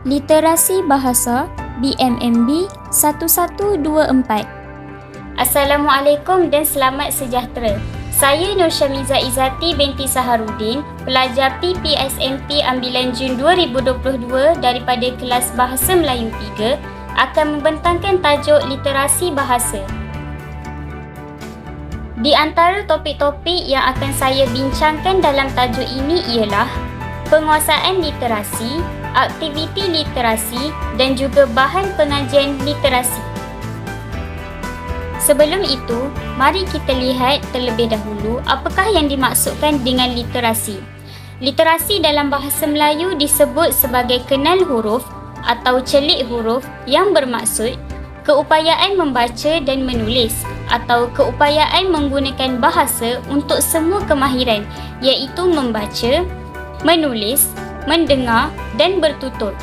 Literasi Bahasa BMMB 1124. Assalamualaikum dan selamat sejahtera. Saya Nur Syamiza Izzati binti Saharudin, pelajar PPSMP ambilan Jun 2022 daripada kelas Bahasa Melayu 3 akan membentangkan tajuk literasi bahasa. Di antara topik-topik yang akan saya bincangkan dalam tajuk ini ialah penguasaan literasi, aktiviti literasi dan juga bahan pengajian literasi. Sebelum itu, mari kita lihat terlebih dahulu apakah yang dimaksudkan dengan literasi. Literasi dalam bahasa Melayu disebut sebagai kenal huruf atau celik huruf yang bermaksud keupayaan membaca dan menulis atau keupayaan menggunakan bahasa untuk semua kemahiran iaitu membaca, menulis, mendengar dan bertutur.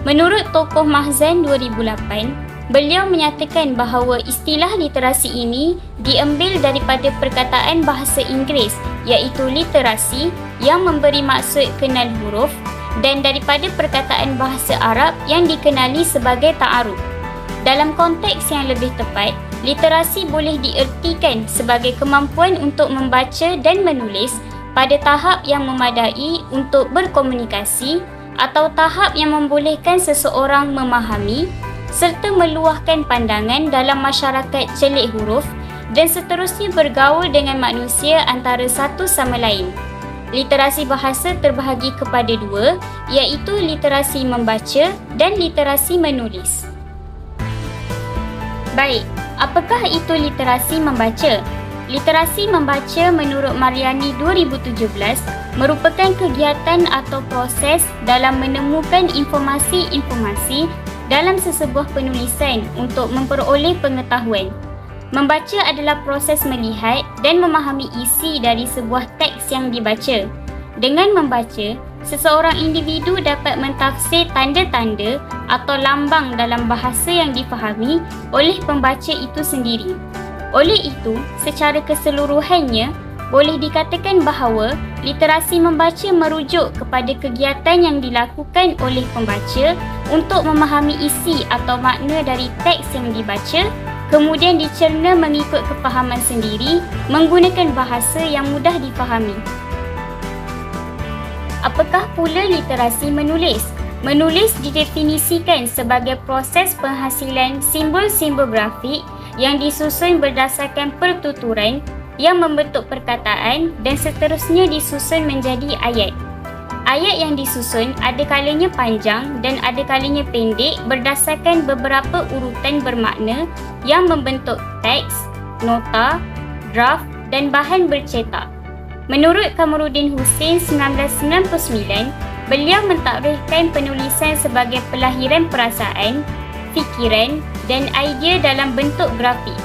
Menurut tokoh Mahzan 2008, beliau menyatakan bahawa istilah literasi ini diambil daripada perkataan bahasa Inggeris iaitu literasi yang memberi maksud kenal huruf dan daripada perkataan bahasa Arab yang dikenali sebagai ta'aruf. Dalam konteks yang lebih tepat, literasi boleh diertikan sebagai kemampuan untuk membaca dan menulis pada tahap yang memadai untuk berkomunikasi atau tahap yang membolehkan seseorang memahami serta meluahkan pandangan dalam masyarakat celik huruf dan seterusnya bergaul dengan manusia antara satu sama lain. Literasi bahasa terbahagi kepada dua iaitu literasi membaca dan literasi menulis. Baik, apakah itu literasi membaca? Literasi membaca menurut Mariani 2017 merupakan kegiatan atau proses dalam menemukan informasi-informasi dalam sesebuah penulisan untuk memperoleh pengetahuan. Membaca adalah proses melihat dan memahami isi dari sebuah teks yang dibaca. Dengan membaca, seseorang individu dapat mentafsir tanda-tanda atau lambang dalam bahasa yang difahami oleh pembaca itu sendiri. Oleh itu, secara keseluruhannya, boleh dikatakan bahawa literasi membaca merujuk kepada kegiatan yang dilakukan oleh pembaca untuk memahami isi atau makna dari teks yang dibaca, kemudian dicerna mengikut kefahaman sendiri menggunakan bahasa yang mudah difahami. Apakah pula literasi menulis? Menulis didefinisikan sebagai proses penghasilan simbol-simbol grafik yang disusun berdasarkan pertuturan yang membentuk perkataan dan seterusnya disusun menjadi ayat. Ayat yang disusun ada kalanya panjang dan ada kalanya pendek berdasarkan beberapa urutan bermakna yang membentuk teks, nota, draft dan bahan bercetak. Menurut Kamarudin Hussein 1999, beliau mentakrifkan penulisan sebagai pelahiran perasaan, fikiran dan idea dalam bentuk grafik.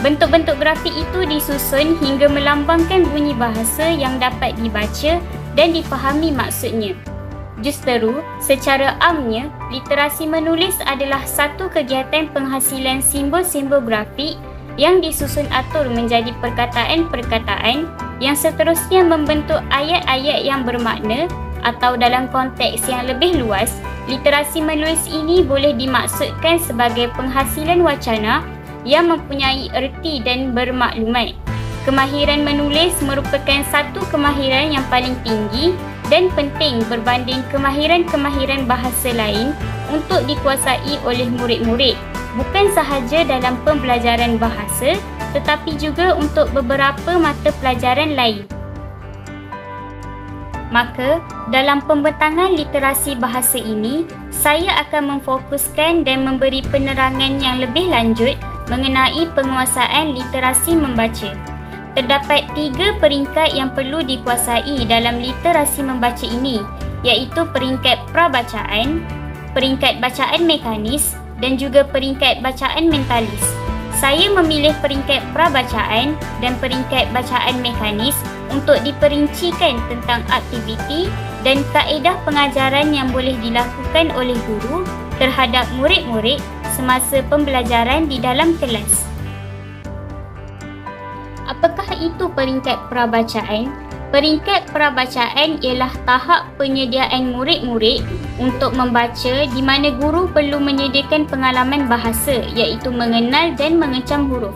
Bentuk-bentuk grafik itu disusun hingga melambangkan bunyi bahasa yang dapat dibaca dan difahami maksudnya. Justeru, secara amnya, literasi menulis adalah satu kegiatan penghasilan simbol-simbol grafik yang disusun atur menjadi perkataan-perkataan yang seterusnya membentuk ayat-ayat yang bermakna atau dalam konteks yang lebih luas, literasi menulis ini boleh dimaksudkan sebagai penghasilan wacana yang mempunyai erti dan bermaklumat. Kemahiran menulis merupakan satu kemahiran yang paling tinggi dan penting berbanding kemahiran-kemahiran bahasa lain untuk dikuasai oleh murid-murid, bukan sahaja dalam pembelajaran bahasa tetapi juga untuk beberapa mata pelajaran lain. Maka, dalam pembentangan literasi bahasa ini, saya akan memfokuskan dan memberi penerangan yang lebih lanjut mengenai penguasaan literasi membaca. Terdapat 3 peringkat yang perlu dikuasai dalam literasi membaca ini, iaitu peringkat prabacaan, peringkat bacaan mekanis dan juga peringkat bacaan mentalis. Saya memilih peringkat prabacaan dan peringkat bacaan mekanis untuk diperincikan tentang aktiviti dan kaedah pengajaran yang boleh dilakukan oleh guru terhadap murid-murid semasa pembelajaran di dalam kelas. Apakah itu peringkat prabacaan? Peringkat prabacaan ialah tahap penyediaan murid-murid untuk membaca di mana guru perlu menyediakan pengalaman bahasa iaitu mengenal dan mengecam huruf.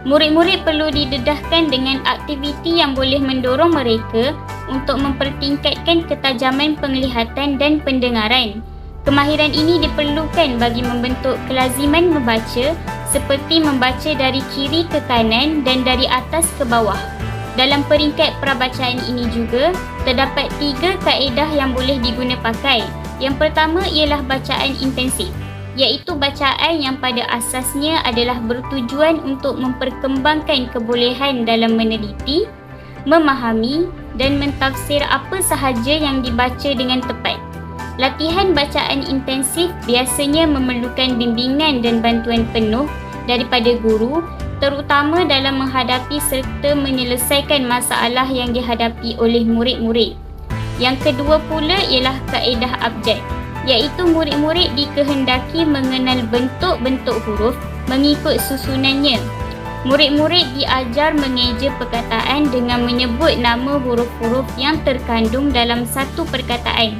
Murid-murid perlu didedahkan dengan aktiviti yang boleh mendorong mereka untuk mempertingkatkan ketajaman penglihatan dan pendengaran. Kemahiran ini diperlukan bagi membentuk kelaziman membaca seperti membaca dari kiri ke kanan dan dari atas ke bawah. Dalam peringkat prabacaan ini juga, terdapat 3 kaedah yang boleh diguna pakai. Yang pertama ialah bacaan intensif, iaitu bacaan yang pada asasnya adalah bertujuan untuk memperkembangkan kebolehan dalam meneliti, memahami dan mentafsir apa sahaja yang dibaca dengan tepat. Latihan bacaan intensif biasanya memerlukan bimbingan dan bantuan penuh daripada guru, terutama dalam menghadapi serta menyelesaikan masalah yang dihadapi oleh murid-murid. Yang kedua pula ialah kaedah abjad, iaitu murid-murid dikehendaki mengenal bentuk-bentuk huruf mengikut susunannya. Murid-murid diajar mengeja perkataan dengan menyebut nama huruf-huruf yang terkandung dalam satu perkataan.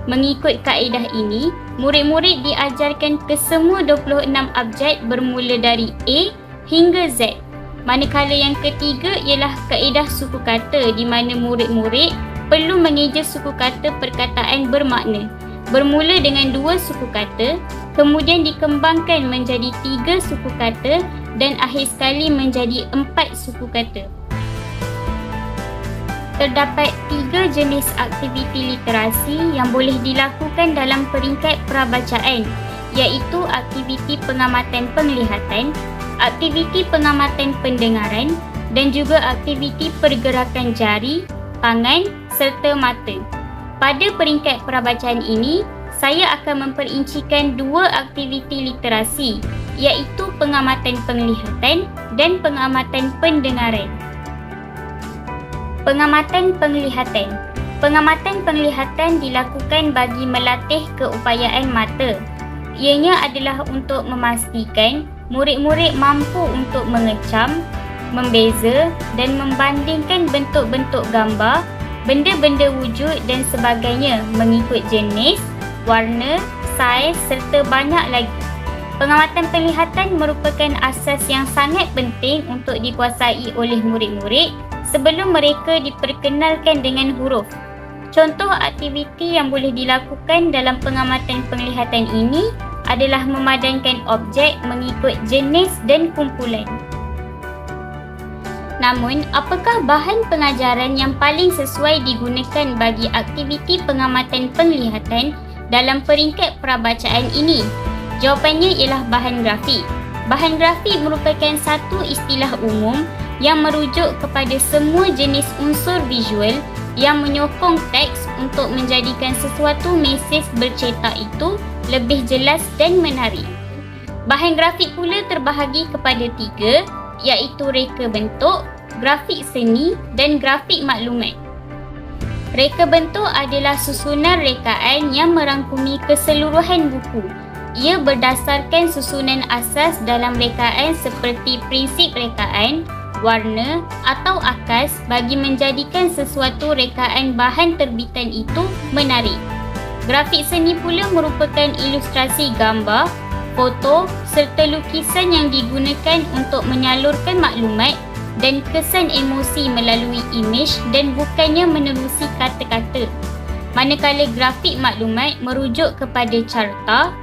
Mengikut kaedah ini, murid-murid diajarkan kesemua 26 abjad bermula dari A hingga Z. Manakala yang ketiga ialah kaedah suku kata di mana murid-murid perlu mengeja suku kata perkataan bermakna. Bermula dengan 2 suku kata, kemudian dikembangkan menjadi 3 suku kata dan akhir sekali menjadi 4 suku kata. Terdapat 3 jenis aktiviti literasi yang boleh dilakukan dalam peringkat prabacaan, iaitu aktiviti pengamatan penglihatan, aktiviti pengamatan pendengaran dan juga aktiviti pergerakan jari, tangan serta mata. Pada peringkat prabacaan ini, saya akan memperincikan 2 aktiviti literasi, iaitu pengamatan penglihatan dan pengamatan pendengaran. Pengamatan penglihatan. Pengamatan penglihatan dilakukan bagi melatih keupayaan mata. Ianya adalah untuk memastikan murid-murid mampu untuk mengecam, membeza dan membandingkan bentuk-bentuk gambar, benda-benda wujud dan sebagainya mengikut jenis, warna, saiz serta banyak lagi. Pengamatan penglihatan merupakan asas yang sangat penting untuk dikuasai oleh murid-murid sebelum mereka diperkenalkan dengan huruf. Contoh aktiviti yang boleh dilakukan dalam pengamatan penglihatan ini adalah memadankan objek mengikut jenis dan kumpulan. Namun, apakah bahan pengajaran yang paling sesuai digunakan bagi aktiviti pengamatan penglihatan dalam peringkat prabacaan ini? Jawapannya ialah bahan grafik. Bahan grafik merupakan satu istilah umum yang merujuk kepada semua jenis unsur visual yang menyokong teks untuk menjadikan sesuatu mesej bercetak itu lebih jelas dan menarik. Bahan grafik pula terbahagi kepada 3, iaitu reka bentuk, grafik seni dan grafik maklumat. Reka bentuk adalah susunan rekaan yang merangkumi keseluruhan buku. Ia berdasarkan susunan asas dalam rekaan seperti prinsip rekaan, warna atau akas bagi menjadikan sesuatu rekaan bahan terbitan itu menarik. Grafik seni pula merupakan ilustrasi gambar, foto serta lukisan yang digunakan untuk menyalurkan maklumat dan kesan emosi melalui imej dan bukannya menerusi kata-kata. Manakala grafik maklumat merujuk kepada carta,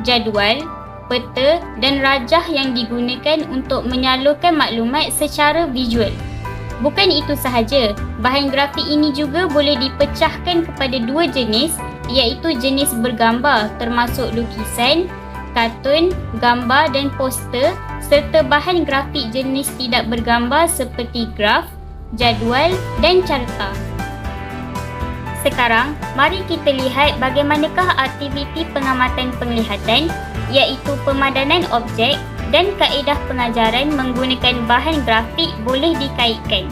jadual, peta dan rajah yang digunakan untuk menyalurkan maklumat secara visual. Bukan itu sahaja, bahan grafik ini juga boleh dipecahkan kepada 2 jenis, iaitu jenis bergambar termasuk lukisan, kartun, gambar dan poster serta bahan grafik jenis tidak bergambar seperti graf, jadual dan carta. Sekarang, mari kita lihat bagaimanakah aktiviti pengamatan penglihatan, iaitu pemadanan objek dan kaedah pengajaran menggunakan bahan grafik boleh dikaitkan.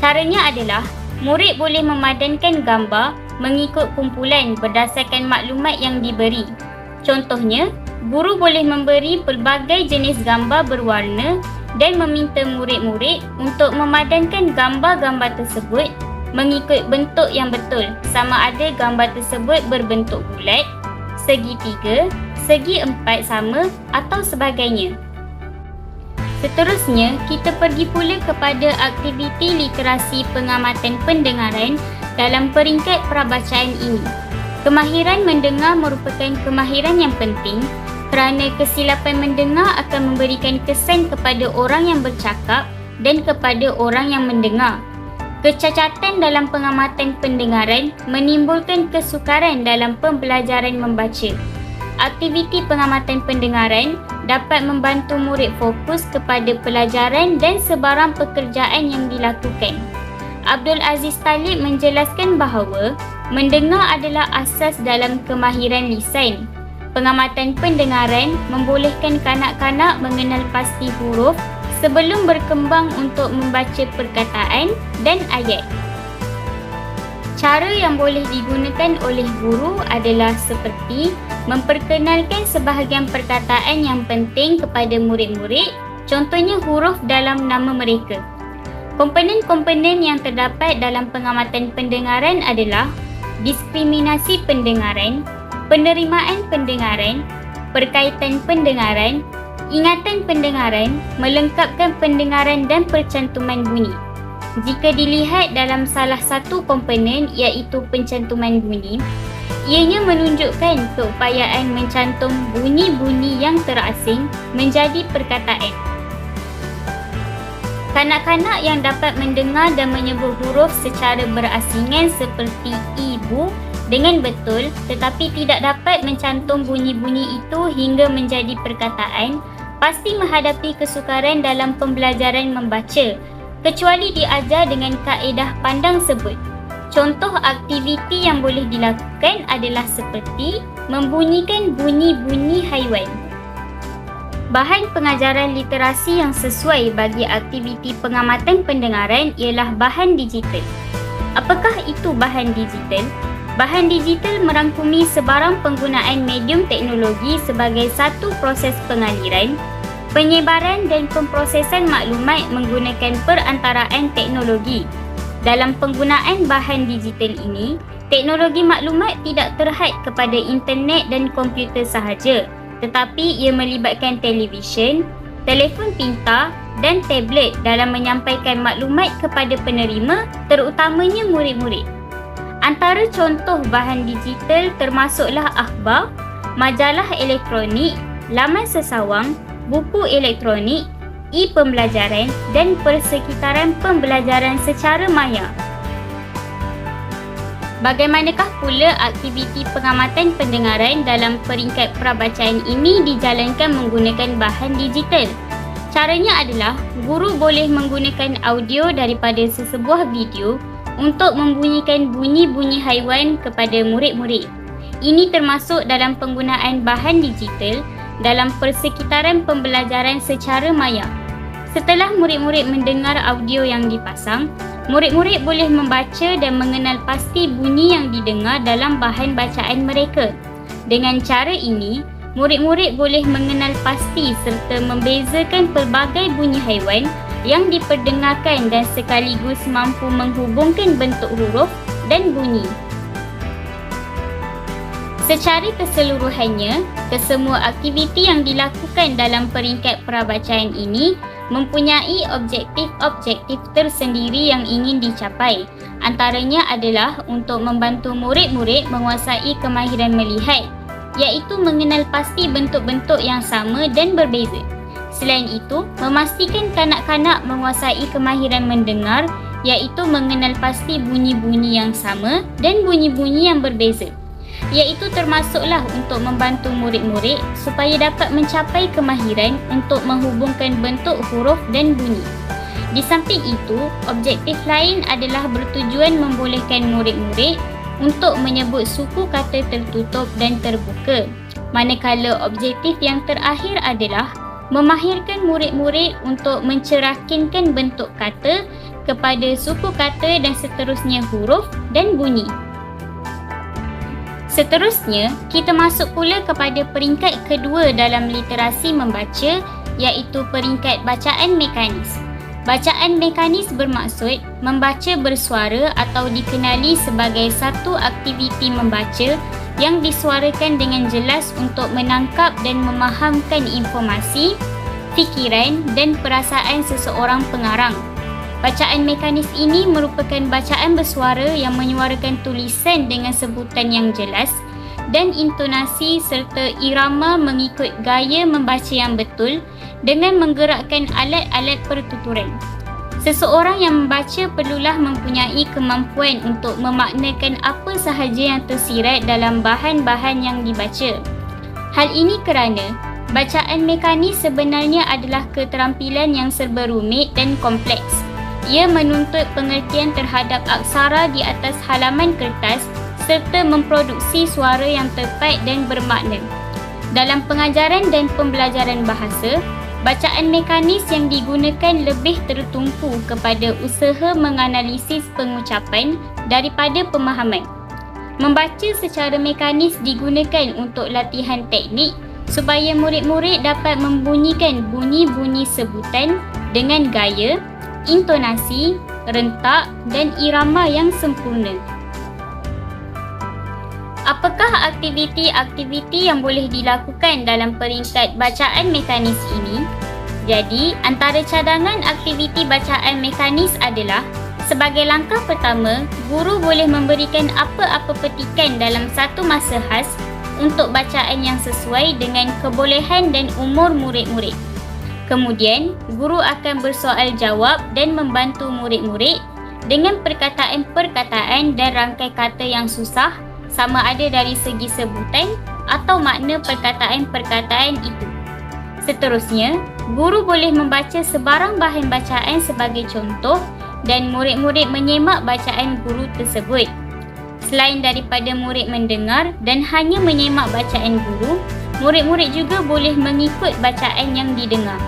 Caranya adalah, murid boleh memadankan gambar mengikut kumpulan berdasarkan maklumat yang diberi. Contohnya, guru boleh memberi pelbagai jenis gambar berwarna dan meminta murid-murid untuk memadankan gambar-gambar tersebut mengikut bentuk yang betul, sama ada gambar tersebut berbentuk bulat, segitiga, segi empat sama atau sebagainya. Seterusnya, kita pergi pula kepada aktiviti literasi pengamatan pendengaran dalam peringkat perabacaan ini. Kemahiran mendengar merupakan kemahiran yang penting kerana kesilapan mendengar akan memberikan kesan kepada orang yang bercakap dan kepada orang yang mendengar. Kecacatan dalam pengamatan pendengaran menimbulkan kesukaran dalam pembelajaran membaca. Aktiviti pengamatan pendengaran dapat membantu murid fokus kepada pelajaran dan sebarang pekerjaan yang dilakukan. Abdul Aziz Talib menjelaskan bahawa mendengar adalah asas dalam kemahiran lisan. Pengamatan pendengaran membolehkan kanak-kanak mengenal pasti huruf sebelum berkembang untuk membaca perkataan dan ayat. Cara yang boleh digunakan oleh guru adalah seperti memperkenalkan sebahagian perkataan yang penting kepada murid-murid, contohnya huruf dalam nama mereka. Komponen-komponen yang terdapat dalam pengamatan pendengaran adalah diskriminasi pendengaran, penerimaan pendengaran, perkaitan pendengaran, ingatan pendengaran, melengkapkan pendengaran dan percantuman bunyi. Jika dilihat dalam salah satu komponen iaitu pencantuman bunyi, ianya menunjukkan keupayaan mencantum bunyi-bunyi yang terasing menjadi perkataan. Kanak-kanak yang dapat mendengar dan menyebut huruf secara berasingan seperti ibu dengan betul tetapi tidak dapat mencantum bunyi-bunyi itu hingga menjadi perkataan, pasti menghadapi kesukaran dalam pembelajaran membaca, kecuali diajar dengan kaedah pandang sebut. Contoh aktiviti yang boleh dilakukan adalah seperti membunyikan bunyi-bunyi haiwan. Bahan pengajaran literasi yang sesuai bagi aktiviti pengamatan pendengaran ialah bahan digital. Apakah itu bahan digital? Bahan digital merangkumi sebarang penggunaan medium teknologi sebagai satu proses pengaliran, penyebaran dan pemprosesan maklumat menggunakan perantaraan teknologi. Dalam penggunaan bahan digital ini, teknologi maklumat tidak terhad kepada internet dan komputer sahaja, tetapi ia melibatkan televisyen, telefon pintar dan tablet dalam menyampaikan maklumat kepada penerima, terutamanya murid-murid. Antara contoh bahan digital termasuklah akhbar, majalah elektronik, laman sesawang, buku elektronik, e-pembelajaran dan persekitaran pembelajaran secara maya. Bagaimanakah pula aktiviti pengamatan pendengaran dalam peringkat perabacaan ini dijalankan menggunakan bahan digital? Caranya adalah guru boleh menggunakan audio daripada sesebuah video untuk membunyikan bunyi-bunyi haiwan kepada murid-murid. Ini termasuk dalam penggunaan bahan digital dalam persekitaran pembelajaran secara maya. Setelah murid-murid mendengar audio yang dipasang, murid-murid boleh membaca dan mengenal pasti bunyi yang didengar dalam bahan bacaan mereka. Dengan cara ini, murid-murid boleh mengenal pasti serta membezakan pelbagai bunyi haiwan yang diperdengarkan dan sekaligus mampu menghubungkan bentuk huruf dan bunyi. Secara keseluruhannya, kesemua aktiviti yang dilakukan dalam peringkat perabacaan ini mempunyai objektif-objektif tersendiri yang ingin dicapai. Antaranya adalah untuk membantu murid-murid menguasai kemahiran melihat, iaitu mengenal pasti bentuk-bentuk yang sama dan berbeza. Selain itu, memastikan kanak-kanak menguasai kemahiran mendengar, iaitu mengenal pasti bunyi-bunyi yang sama dan bunyi-bunyi yang berbeza. Iaitu termasuklah untuk membantu murid-murid supaya dapat mencapai kemahiran untuk menghubungkan bentuk huruf dan bunyi. Di samping itu, objektif lain adalah bertujuan membolehkan murid-murid untuk menyebut suku kata tertutup dan terbuka. Manakala objektif yang terakhir adalah memahirkan murid-murid untuk mencerahkinkan bentuk kata kepada suku kata dan seterusnya huruf dan bunyi. Seterusnya, kita masuk pula kepada peringkat kedua dalam literasi membaca, iaitu peringkat bacaan mekanis. Bacaan mekanis bermaksud membaca bersuara atau dikenali sebagai satu aktiviti membaca yang disuarakan dengan jelas untuk menangkap dan memahamkan informasi, fikiran dan perasaan seseorang pengarang. Bacaan mekanis ini merupakan bacaan bersuara yang menyuarakan tulisan dengan sebutan yang jelas dan intonasi serta irama mengikut gaya membaca yang betul dengan menggerakkan alat-alat pertuturan. Seseorang yang membaca perlulah mempunyai kemampuan untuk memaknakan apa sahaja yang tersirat dalam bahan-bahan yang dibaca. Hal ini kerana bacaan mekanis sebenarnya adalah keterampilan yang serba rumit dan kompleks. Ia menuntut pengertian terhadap aksara di atas halaman kertas serta memproduksi suara yang tepat dan bermakna. Dalam pengajaran dan pembelajaran bahasa, bacaan mekanis yang digunakan lebih tertumpu kepada usaha menganalisis pengucapan daripada pemahaman. Membaca secara mekanis digunakan untuk latihan teknik supaya murid-murid dapat membunyikan bunyi-bunyi sebutan dengan gaya, intonasi, rentak dan irama yang sempurna. Apakah aktiviti-aktiviti yang boleh dilakukan dalam peringkat bacaan mekanis ini? Jadi, antara cadangan aktiviti bacaan mekanis adalah sebagai langkah pertama, guru boleh memberikan apa-apa petikan dalam satu masa khas untuk bacaan yang sesuai dengan kebolehan dan umur murid-murid. Kemudian, guru akan bersoal jawab dan membantu murid-murid dengan perkataan-perkataan dan rangkai kata yang susah sama ada dari segi sebutan atau makna perkataan-perkataan itu. Seterusnya, guru boleh membaca sebarang bahan bacaan sebagai contoh dan murid-murid menyemak bacaan guru tersebut. Selain daripada murid mendengar dan hanya menyemak bacaan guru, murid-murid juga boleh mengikut bacaan yang didengar.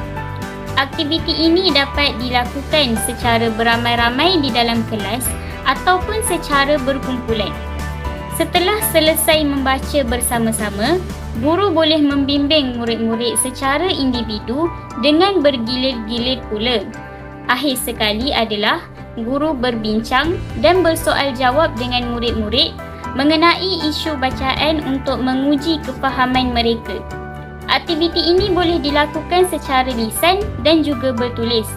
Aktiviti ini dapat dilakukan secara beramai-ramai di dalam kelas ataupun secara berkumpulan. Setelah selesai membaca bersama-sama, guru boleh membimbing murid-murid secara individu dengan bergilir-gilir pula. Akhir sekali adalah guru berbincang dan bersoal jawab dengan murid-murid mengenai isu bacaan untuk menguji kefahaman mereka. Aktiviti ini boleh dilakukan secara lisan dan juga bertulis.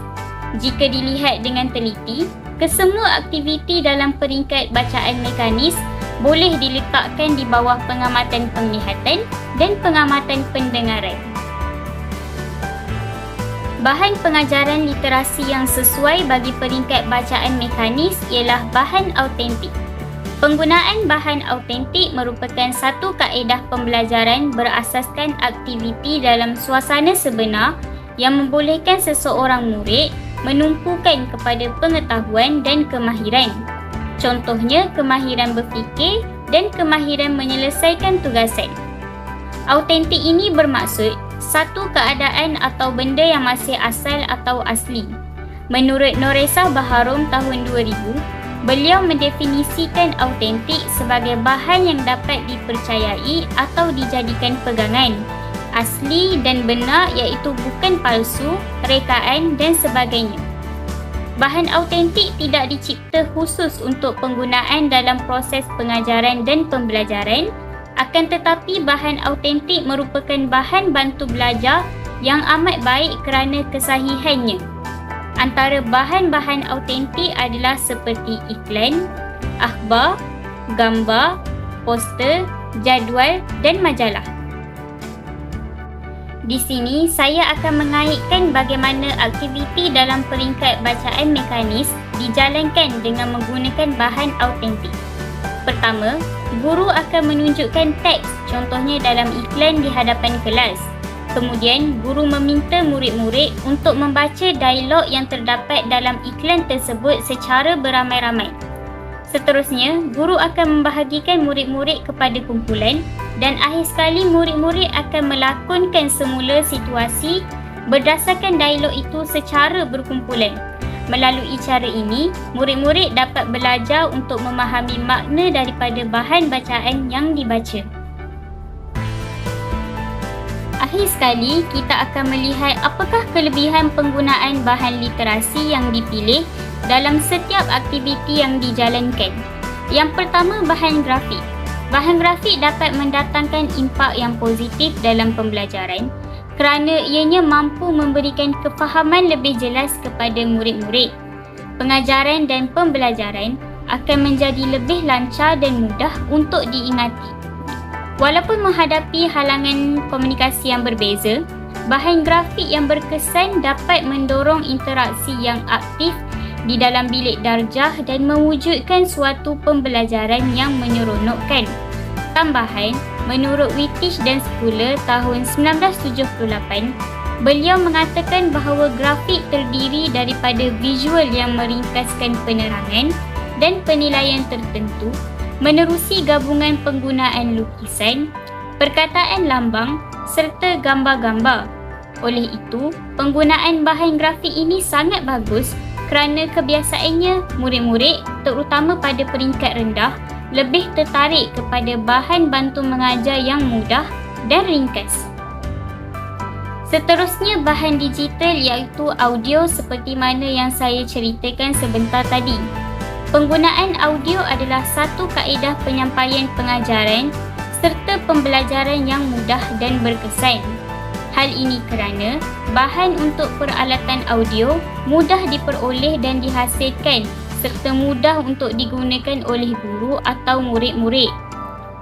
Jika dilihat dengan teliti, kesemua aktiviti dalam peringkat bacaan mekanis boleh diletakkan di bawah pengamatan penglihatan dan pengamatan pendengaran. Bahan pengajaran literasi yang sesuai bagi peringkat bacaan mekanis ialah bahan autentik. Penggunaan bahan autentik merupakan satu kaedah pembelajaran berasaskan aktiviti dalam suasana sebenar yang membolehkan seseorang murid menumpukan kepada pengetahuan dan kemahiran. Contohnya, kemahiran berfikir dan kemahiran menyelesaikan tugasan. Autentik ini bermaksud satu keadaan atau benda yang masih asal atau asli. Menurut Noresah Baharom tahun 2000, beliau mendefinisikan autentik sebagai bahan yang dapat dipercayai atau dijadikan pegangan, asli dan benar iaitu bukan palsu, rekaan dan sebagainya. Bahan autentik tidak dicipta khusus untuk penggunaan dalam proses pengajaran dan pembelajaran, akan tetapi bahan autentik merupakan bahan bantu belajar yang amat baik kerana kesahihannya. Antara bahan-bahan autentik adalah seperti iklan, akhbar, gambar, poster, jadual dan majalah. Di sini saya akan mengaitkan bagaimana aktiviti dalam peringkat bacaan mekanis dijalankan dengan menggunakan bahan autentik. Pertama, guru akan menunjukkan teks, contohnya dalam iklan di hadapan kelas. Kemudian, guru meminta murid-murid untuk membaca dialog yang terdapat dalam iklan tersebut secara beramai-ramai. Seterusnya, guru akan membahagikan murid-murid kepada kumpulan dan akhir sekali murid-murid akan melakonkan semula situasi berdasarkan dialog itu secara berkumpulan. Melalui cara ini, murid-murid dapat belajar untuk memahami makna daripada bahan bacaan yang dibaca. Akhir sekali, kita akan melihat apakah kelebihan penggunaan bahan literasi yang dipilih dalam setiap aktiviti yang dijalankan. Yang pertama, bahan grafik. Bahan grafik dapat mendatangkan impak yang positif dalam pembelajaran kerana ianya mampu memberikan kefahaman lebih jelas kepada murid-murid. Pengajaran dan pembelajaran akan menjadi lebih lancar dan mudah untuk diingati. Walaupun menghadapi halangan komunikasi yang berbeza, bahan grafik yang berkesan dapat mendorong interaksi yang aktif di dalam bilik darjah dan mewujudkan suatu pembelajaran yang menyeronokkan. Tambahan, menurut Wittich dan Schuler tahun 1978, beliau mengatakan bahawa grafik terdiri daripada visual yang meringkaskan penerangan dan penilaian tertentu menerusi gabungan penggunaan lukisan, perkataan lambang serta gambar-gambar. Oleh itu, penggunaan bahan grafik ini sangat bagus kerana kebiasaannya murid-murid, terutama pada peringkat rendah, lebih tertarik kepada bahan bantu mengajar yang mudah dan ringkas. Seterusnya, bahan digital iaitu audio seperti mana yang saya ceritakan sebentar tadi. Penggunaan audio adalah satu kaedah penyampaian pengajaran serta pembelajaran yang mudah dan berkesan. Hal ini kerana bahan untuk peralatan audio mudah diperoleh dan dihasilkan serta mudah untuk digunakan oleh guru atau murid-murid.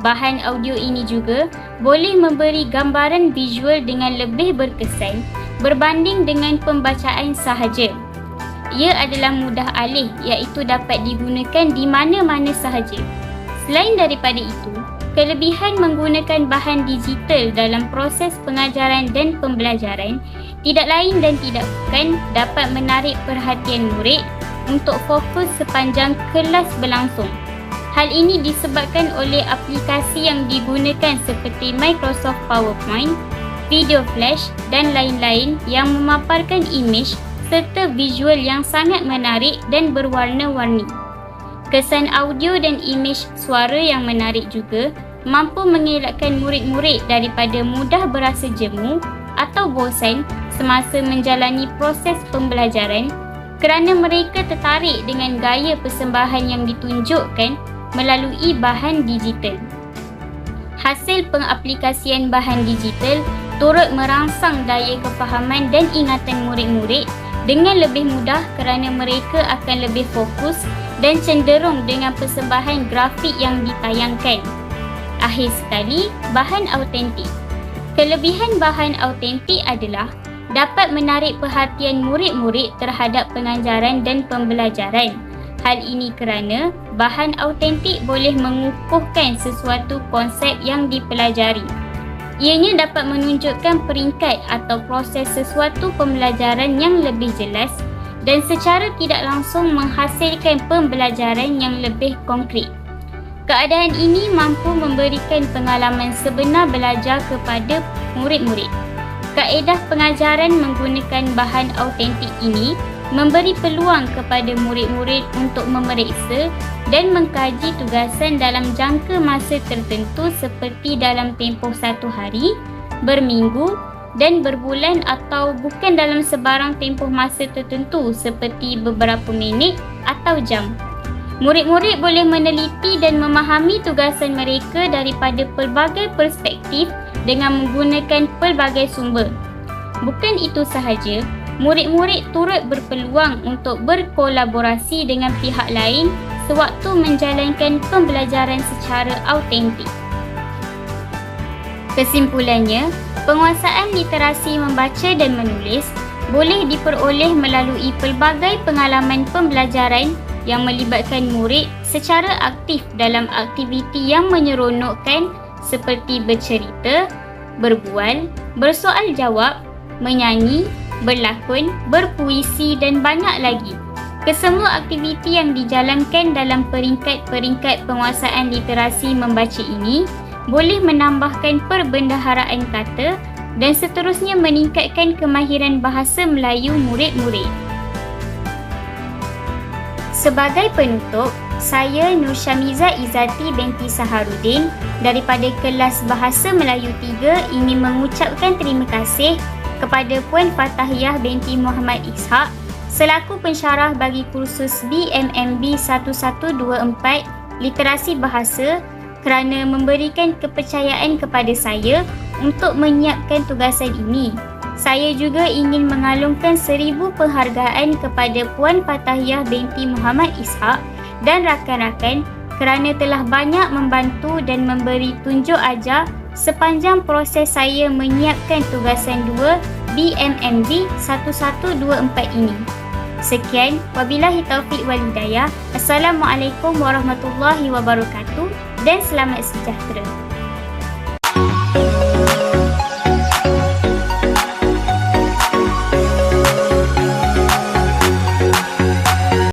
Bahan audio ini juga boleh memberi gambaran visual dengan lebih berkesan berbanding dengan pembacaan sahaja. Ia adalah mudah alih iaitu dapat digunakan di mana-mana sahaja. Selain daripada itu, kelebihan menggunakan bahan digital dalam proses pengajaran dan pembelajaran tidak lain dan tidak bukan dapat menarik perhatian murid untuk fokus sepanjang kelas berlangsung. Hal ini disebabkan oleh aplikasi yang digunakan seperti Microsoft PowerPoint, Video Flash dan lain-lain yang memaparkan imej serta visual yang sangat menarik dan berwarna-warni. Kesan audio dan imej suara yang menarik juga mampu mengelakkan murid-murid daripada mudah berasa jemu atau bosan semasa menjalani proses pembelajaran kerana mereka tertarik dengan gaya persembahan yang ditunjukkan melalui bahan digital. Hasil pengaplikasian bahan digital turut merangsang daya kefahaman dan ingatan murid-murid dengan lebih mudah kerana mereka akan lebih fokus dan cenderung dengan persembahan grafik yang ditayangkan. Akhir sekali, bahan autentik. Kelebihan bahan autentik adalah dapat menarik perhatian murid-murid terhadap pengajaran dan pembelajaran. Hal ini kerana bahan autentik boleh mengukuhkan sesuatu konsep yang dipelajari. Ianya dapat menunjukkan peringkat atau proses sesuatu pembelajaran yang lebih jelas dan secara tidak langsung menghasilkan pembelajaran yang lebih konkret. Keadaan ini mampu memberikan pengalaman sebenar belajar kepada murid-murid. Kaedah pengajaran menggunakan bahan autentik ini memberi peluang kepada murid-murid untuk memeriksa dan mengkaji tugasan dalam jangka masa tertentu seperti dalam tempoh 1 hari, berminggu dan berbulan atau bukan dalam sebarang tempoh masa tertentu seperti beberapa minit atau jam. Murid-murid boleh meneliti dan memahami tugasan mereka daripada pelbagai perspektif dengan menggunakan pelbagai sumber. Bukan itu sahaja, murid-murid turut berpeluang untuk berkolaborasi dengan pihak lain sewaktu menjalankan pembelajaran secara autentik. Kesimpulannya, penguasaan literasi membaca dan menulis boleh diperoleh melalui pelbagai pengalaman pembelajaran yang melibatkan murid secara aktif dalam aktiviti yang menyeronokkan seperti bercerita, berbual, bersoal jawab, menyanyi, berlakon, berpuisi dan banyak lagi. Kesemua aktiviti yang dijalankan dalam peringkat-peringkat penguasaan literasi membaca ini boleh menambahkan perbendaharaan kata dan seterusnya meningkatkan kemahiran bahasa Melayu murid-murid. Sebagai penutup, saya Nur Syamiza Izzati binti Saharuddin daripada kelas Bahasa Melayu 3 ingin mengucapkan terima kasih kepada Puan Fatahiyah binti Muhammad Ishak selaku pensyarah bagi kursus BMMB 1124 Literasi Bahasa kerana memberikan kepercayaan kepada saya untuk menyiapkan tugasan ini. Saya juga ingin mengalungkan 1000 penghargaan kepada Puan Fatahiyah binti Muhammad Ishak dan rakan-rakan kerana telah banyak membantu dan memberi tunjuk ajar sepanjang proses saya menyiapkan tugasan 2 BMMB 1124 ini. Sekian, wabillahi taufiq wal hidayah. Assalamualaikum warahmatullahi wabarakatuh dan selamat sejahtera.